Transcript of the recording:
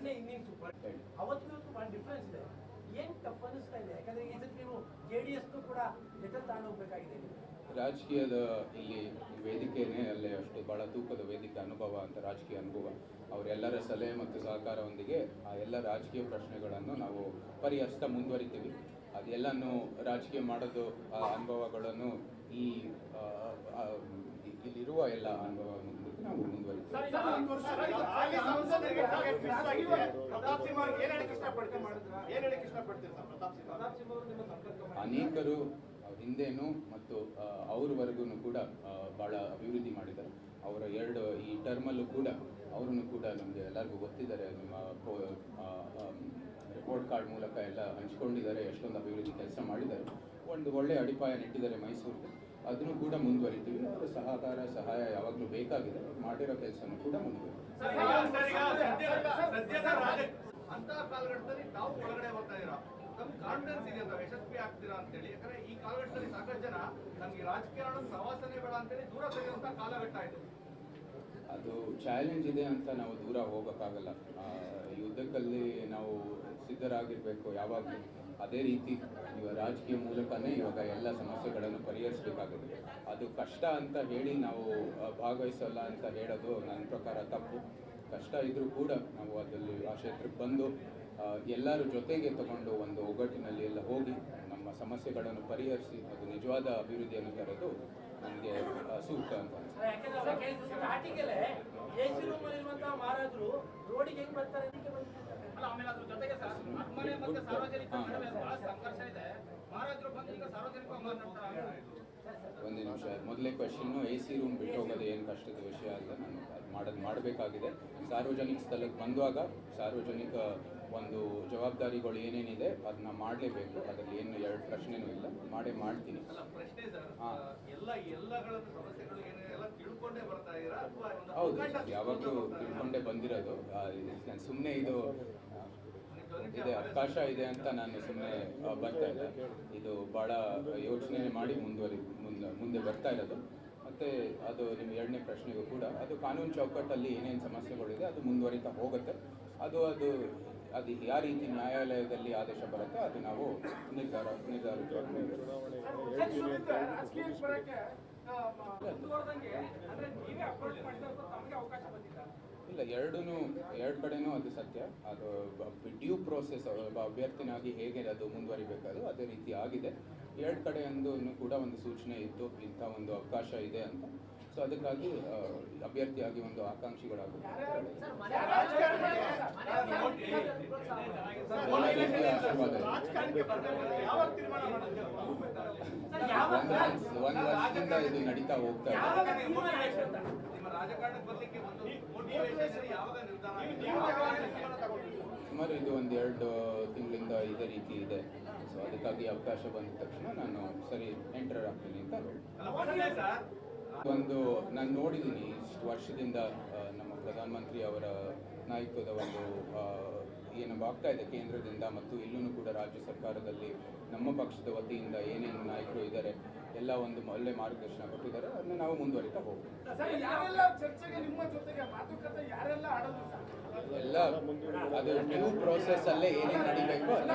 ಎರಡನೇ ಇನ್ನಿಂಗ್ಸ್ ಅವತ್ತು ಭಾಳ ಡಿಫ್ರೆನ್ಸ್ ಇದೆ. ಏನು ತಪ್ಪು ಅನಿಸ್ತಾ ಇದೆ? ಯಾಕಂದ್ರೆ ಈ ಸತಿ ನೀವು JDS ಕೂಡ ಜೊತೆ ತಗೊಂಡೋಗ್ಬೇಕಾಗಿದೆ. ರಾಜಕೀಯದ ಇಲ್ಲಿ ವೇದಿಕೆನೇ ಅಲ್ಲೇ ಅಷ್ಟು ಭಾಳ ತೂಕದ ವೇದಿಕೆ ಅನುಭವ ಅಂತ ರಾಜಕೀಯ ಅನುಭವ. ಅವರೆಲ್ಲರ ಸಲಹೆ ಮತ್ತು ಸಹಕಾರದೊಂದಿಗೆ ಆ ಎಲ್ಲ ರಾಜಕೀಯ ಪ್ರಶ್ನೆಗಳನ್ನು ನಾವು ಪರಿಹರಿಸ್ತಾ ಮುಂದುವರಿತೀವಿ. ಅದೆಲ್ಲನೂ ರಾಜಕೀಯ ಮಾಡೋದು ಆ ಅನುಭವಗಳನ್ನು ಇಲ್ಲಿರುವ ಎಲ್ಲ ಅನುಭವವನ್ನು ನಾವು ಮುಂದುವರಿತೀವಿ. ಅನೇಕರು ಹಿಂದೇನು ಮತ್ತು ಅವ್ರವರೆಗೂ ಕೂಡ ಭಾಳ ಅಭಿವೃದ್ಧಿ ಮಾಡಿದ್ದಾರೆ. ಅವರ ಈ ಟರ್ಮಲ್ಲೂ ಕೂಡ ಅವರನ್ನು ಕೂಡ ನಮಗೆ ಎಲ್ಲರಿಗೂ ಗೊತ್ತಿದ್ದಾರೆ. ನಿಮ್ಮ ರಿಪೋರ್ಟ್ ಕಾರ್ಡ್ ಮೂಲಕ ಎಲ್ಲ ಹಂಚ್ಕೊಂಡಿದ್ದಾರೆ. ಎಷ್ಟೊಂದು ಅಭಿವೃದ್ಧಿ ಕೆಲಸ ಮಾಡಿದ್ದಾರೆ. ಒಂದು ಒಳ್ಳೆಯ ಅಡಿಪಾಯ ನೆಟ್ಟಿದ್ದಾರೆ ಮೈಸೂರಿಗೆ. ಅದನ್ನು ಕೂಡ ಮುಂದುವರಿತೀವಿ. ಅವರ ಸಹಾಯ ಯಾವಾಗಲೂ ಬೇಕಾಗಿದೆ. ಮಾಡಿರೋ ಕೆಲಸನೂ ಕೂಡ ಮುಂದುವರಿತೀವಿ. ಅಂತ ಕಾಲಘಟ್ಟದಲ್ಲಿ ತಾವು ಒಳಗಡೆ ಬರ್ತಾ ಇದ್ದೀರಾ, ನಮ್ಗೆ ಕಾನ್ಫಿಡೆನ್ಸ್ ಇದೆ ಅಂತ ಯಶಸ್ವಿ ಆಗ್ತೀರಾ ಅಂತೇಳಿ. ಯಾಕಂದ್ರೆ ಈ ಕಾಲಘಟ್ಟದಲ್ಲಿ ಸಾಕಷ್ಟು ಜನ ನಮ್ಗೆ ರಾಜಕೀಯ ಪ್ರವಾಸನೇ ಬೇಡ ಅಂತೇಳಿ ದೂರ ಸರಿಯುವಂತ ಕಾಲಘಟ್ಟ ಇದೆ. ಅದು ಚಾಲೆಂಜ್ ಇದೆ ಅಂತ ನಾವು ದೂರ ಹೋಗೋಕ್ಕಾಗಲ್ಲ. ಯುದ್ಧದಲ್ಲಿ ನಾವು ಸಿದ್ಧರಾಗಿರಬೇಕು ಯಾವಾಗಲೂ. ಅದೇ ರೀತಿ ಇವಾಗ ರಾಜಕೀಯ ಮೂಲಕನೇ ಇವಾಗ ಎಲ್ಲ ಸಮಸ್ಯೆಗಳನ್ನು ಪರಿಹರಿಸಬೇಕಾಗಿದೆ. ಅದು ಕಷ್ಟ ಅಂತ ಹೇಳಿ ನಾವು ಭಾಗವಹಿಸಲ್ಲ ಅಂತ ಹೇಳೋದು ನನ್ನ ಪ್ರಕಾರ ತಪ್ಪು. ಕಷ್ಟ ಇದ್ದರೂ ಕೂಡ ನಾವು ಅದರಲ್ಲಿ ಆ ಕ್ಷೇತ್ರಕ್ಕೆ ಬಂದು ಎಲ್ಲರೂ ಜೊತೆಗೆ ತಗೊಂಡು ಒಂದು ಒಗ್ಗಟ್ಟಿನಲ್ಲಿ ಎಲ್ಲ ಹೋಗಿ ನಮ್ಮ ಸಮಸ್ಯೆಗಳನ್ನು ಪರಿಹರಿಸಿ ಅದು ನಿಜವಾದ ಅಭಿವೃದ್ಧಿಯನ್ನು ತರೋದು ನನಗೆ ಸೂಕ್ತ ಅಂತ ಒಂದು ನಿಮಿಷ. ಮೊದಲೇ ಕ್ವೆಶನ್ನು AC ರೂಮ್ ಬಿಟ್ಟು ಹೋಗೋದು ಏನು ಕಷ್ಟದ ವಿಷಯ ಅಲ್ಲ. ನಾನು ಮಾಡಬೇಕಾಗಿದೆ. ಸಾರ್ವಜನಿಕ ಸ್ಥಳಕ್ಕೆ ಬಂದಾಗ ಸಾರ್ವಜನಿಕ ಒಂದು ಜವಾಬ್ದಾರಿಗಳು ಏನೇನಿದೆ ಅದನ್ನ ಮಾಡಲೇಬೇಕು. ಅದರಲ್ಲಿ ಏನು ಎರಡು ಪ್ರಶ್ನೆನೂ ಇಲ್ಲ. ಮಾಡ್ತೀನಿ. ಹೌದು, ಯಾವಾಗಲೂ ತಿಳ್ಕೊಂಡೇ ಬಂದಿರೋದು. ನಾನು ಸುಮ್ಮನೆ ಇದು ಅವಕಾಶ ಇದೆ ಅಂತ ನಾನು ಸುಮ್ಮನೆ ಬರ್ತಾ ಇಲ್ಲ. ಇದು ಭಾಳ ಯೋಚನೆ ಮಾಡಿ ಮುಂದೆ ಬರ್ತಾ ಇರೋದು. ಮತ್ತು ಅದು ನಿಮ್ಮ ಎರಡನೇ ಪ್ರಶ್ನೆಗೂ ಕೂಡ ಅದು ಕಾನೂನು ಚೌಕಟ್ಟಲ್ಲಿ ಏನೇನು ಸಮಸ್ಯೆಗಳಿದೆ ಅದು ಮುಂದುವರಿತಾ ಹೋಗುತ್ತೆ. ಅದು ಯಾವ ರೀತಿ ನ್ಯಾಯಾಲಯದಲ್ಲಿ ಆದೇಶ ಬರುತ್ತೆ ಅದು ನಾವು ನಿರ್ಧಾರ ಇಲ್ಲ. ಎರಡು ಕಡೆನೂ ಅದು ಸತ್ಯ. ಅದು ಡ್ಯೂ ಪ್ರೋಸೆಸ್ ಅಭ್ಯರ್ಥಿನಾಗಿ ಹೇಗೆ ಅದು ಮುಂದುವರಿಬೇಕಾದ್ರು ಅದೇ ರೀತಿ ಆಗಿದೆ. ಎರಡು ಕಡೆಯಂದು ಕೂಡ ಒಂದು ಸೂಚನೆ ಇತ್ತು, ಇಂಥ ಒಂದು ಅವಕಾಶ ಇದೆ ಅಂತ. ಸೊ ಅದಕ್ಕಾಗಿ ಅಭ್ಯರ್ಥಿಯಾಗಿ ಒಂದು ಆಕಾಂಕ್ಷಿಗಳಾಗುತ್ತೆ. ಒಂದು ವರ್ಷದಿಂದ ಇದು ನಡೀತಾ ಹೋಗ್ತಾ ಇದೆ. ಸುಮಾರು ಇದು 1-2 ತಿಂಗಳಿಂದ ಇದೇ ರೀತಿ ಇದೆ. ಸೊ ಅದಕ್ಕಾಗಿ ಅವಕಾಶ ಬಂದ ತಕ್ಷಣ ನಾನು ಸರಿ ಎಂಟರ್ ಆಗ್ತೀನಿ ಅಂತ ನಾನು ನೋಡಿದ್ದೀನಿ. ಇಷ್ಟು ವರ್ಷದಿಂದ ನಮ್ಮ ಪ್ರಧಾನಮಂತ್ರಿ ಅವರ ನಾಯಕತ್ವದ ಒಂದು ಏನು ಆಗ್ತಾ ಇದೆ ಕೇಂದ್ರದಿಂದ ಮತ್ತು ಇಲ್ಲೂ ಕೂಡ ರಾಜ್ಯ ಸರ್ಕಾರದಲ್ಲಿ ನಮ್ಮ ಪಕ್ಷದ ವತಿಯಿಂದ ಏನೇನು ನಾಯಕರು ಇದ್ದಾರೆ ಎಲ್ಲ ಒಂದು ಒಳ್ಳೆ ಮಾರ್ಗದರ್ಶನ ಕೊಟ್ಟಿದ್ದಾರೆ. ಅದನ್ನ ನಾವು ಮುಂದುವರಿತಾ ಹೋಗ್ತೀವಿ. ಎಲ್ಲ ಅದು ಡ್ಯೂ ಪ್ರೋಸೆಸ್ ಅಲ್ಲೇ ಏನೇನು ನಡೀಬೇಕು ಅಲ್ಲ.